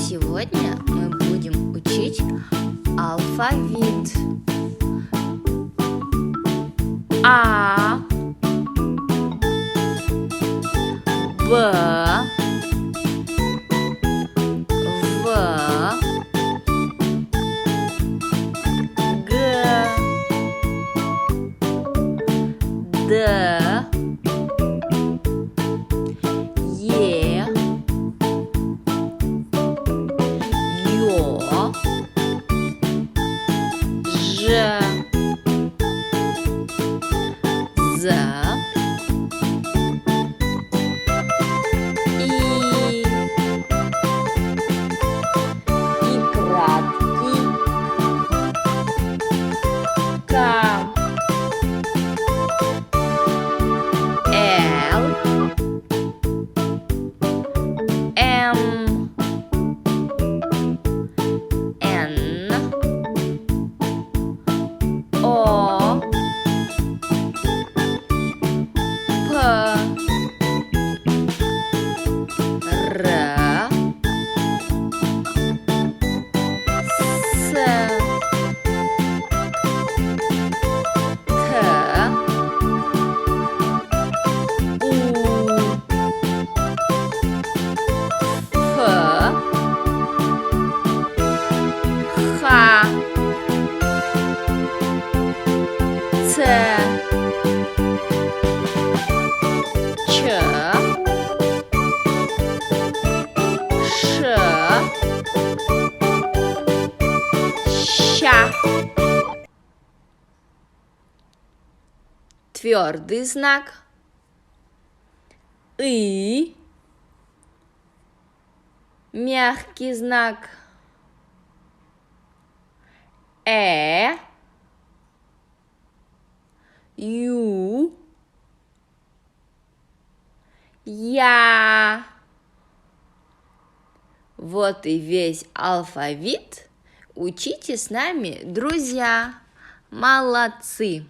Сегодня мы будем учить алфавит. А, Б, В, Г, Д, Е, Ё, Ж, З, И краткий, К, Л, М, Н, О, П, Р, С, Т, У, Ф, Х, Ц, Ч, Ш, Щ. Твердый знак. И. Мягкий знак. Ю. Я. Вот и весь алфавит. Учите с нами, друзья. Молодцы!